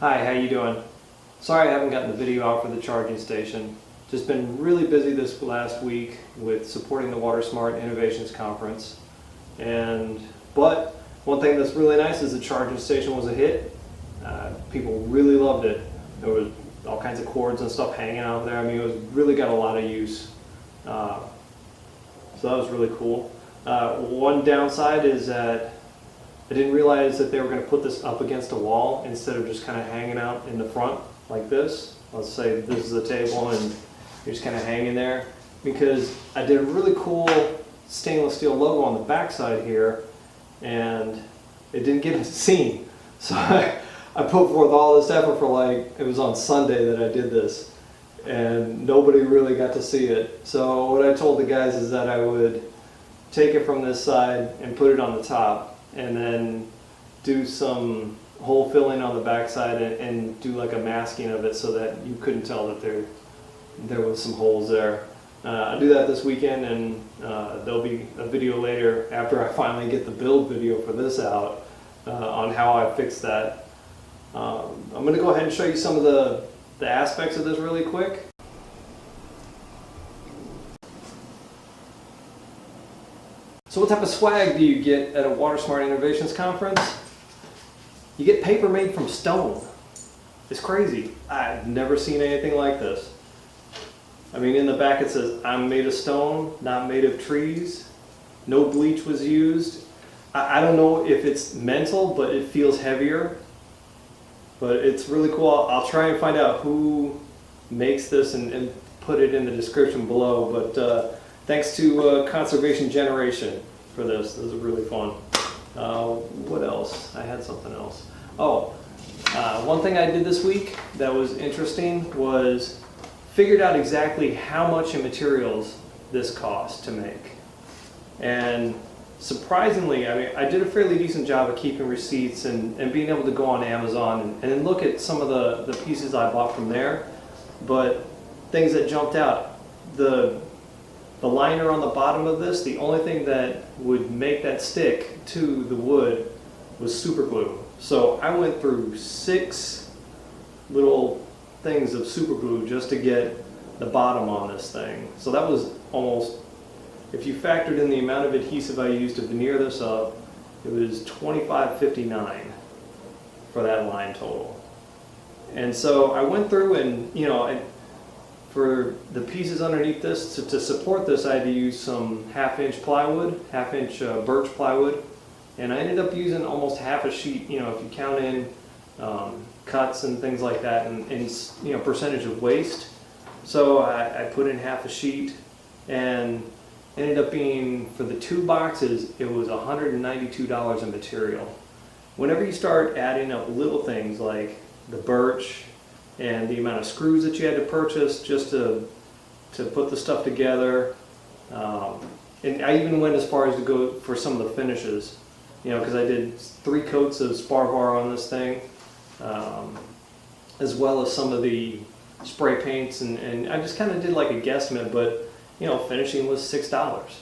Hi, how you doing? Sorry I haven't gotten the video out for the charging station. Just been really busy this last week with supporting the WaterSmart Innovations Conference. But one thing that's really nice is the charging station was a hit. People really loved it. There was all kinds of cords and stuff hanging out there. I mean, it was really got a lot of use. So that was really cool. One downside is that I didn't realize that they were going to put this up against a wall instead of just kind of hanging out in the front like this. Let's say this is the table and you're just kind of hanging there, because I did a really cool stainless steel logo on the back side here and it didn't get seen. So I put forth all this effort for it was on Sunday that I did this and nobody really got to see it. So what I told the guys is that I would take it from this side and put it on the top, and then do some hole filling on the back side and do like a masking of it so that you couldn't tell that there was some holes there. I'll do that this weekend, and there'll be a video later after I finally get the build video for this out on how I fixed that. I'm going to go ahead and show you some of the aspects of this really quick. So what type of swag do you get at a WaterSmart Innovations Conference? You get paper made from stone. It's crazy. I've never seen anything like this. I mean, in the back it says, "I'm made of stone, not made of trees. No bleach was used." I don't know if it's mental, but it feels heavier. But it's really cool. I'll try and find out who makes this and put it in the description below. But thanks to Conservation Generation for this. This is really fun. What else? I had something else. One thing I did this week that was interesting was figured out exactly how much in materials this cost to make. And surprisingly, I mean, I did a fairly decent job of keeping receipts and being able to go on Amazon and look at some of the pieces I bought from there. But things that jumped out, the liner on the bottom of this, the only thing that would make that stick to the wood was super glue. So I went through 6 little things of super glue just to get the bottom on this thing. So that was almost, if you factored in the amount of adhesive I used to veneer this up, it was $25.59 for that line total. And so I went through and, for the pieces underneath this, to support this, I had to use some half-inch plywood, half-inch birch plywood, and I ended up using almost half a sheet, if you count in cuts and things like that, and percentage of waste. So I put in half a sheet, and ended up being, for the 2 boxes, it was $192 in material. Whenever you start adding up little things like the birch, and the amount of screws that you had to purchase just to put the stuff together. And I even went as far as to go for some of the finishes, because I did 3 coats of Sparvar on this thing, as well as some of the spray paints, and I just kind of did like a guesstimate, but finishing was $6.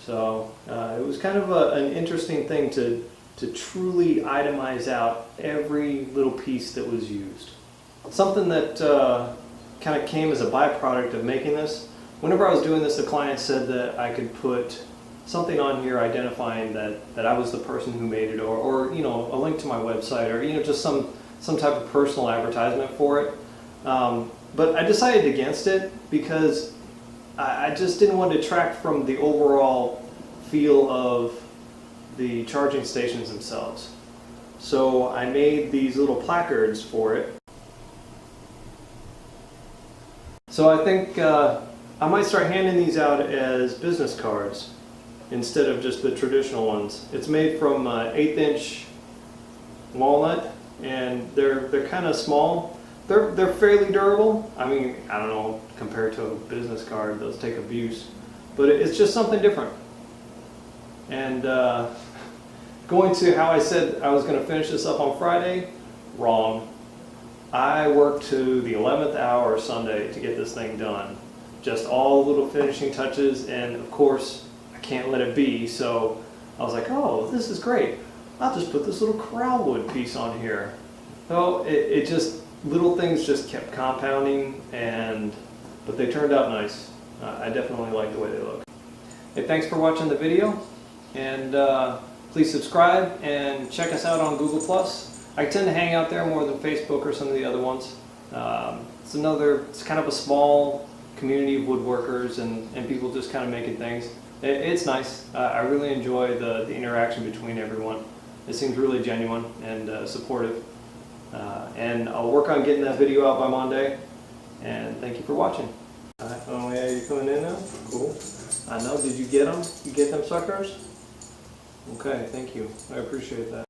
So it was kind of an interesting thing to truly itemize out every little piece that was used. Something that kind of came as a byproduct of making this, whenever I was doing this, the client said that I could put something on here identifying that I was the person who made it, or a link to my website, or just some type of personal advertisement for it. But I decided against it because I just didn't want to detract from the overall feel of the charging stations themselves. So I made these little placards for it. So I think I might start handing these out as business cards instead of just the traditional ones. It's made from 1/8" walnut, and they're kind of small. They're fairly durable. I mean, I don't know, compared to a business card, those take abuse, but it's just something different. And going to how I said I was going to finish this up on Friday, wrong. I worked to the 11th hour Sunday to get this thing done. Just all little finishing touches, and of course I can't let it be, so I was like, oh, this is great. I'll just put this little corral wood piece on here. So it just, little things just kept compounding, but they turned out nice. I definitely like the way they look. Hey, thanks for watching the video, and please subscribe and check us out on Google+. I tend to hang out there more than Facebook or some of the other ones. It's kind of a small community of woodworkers and people just kind of making things. It's nice. I really enjoy the interaction between everyone. It seems really genuine and supportive. And I'll work on getting that video out by Monday. And thank you for watching. Oh yeah, you're coming in now? Cool. I know. Did you get them? You get them suckers? Okay, thank you. I appreciate that.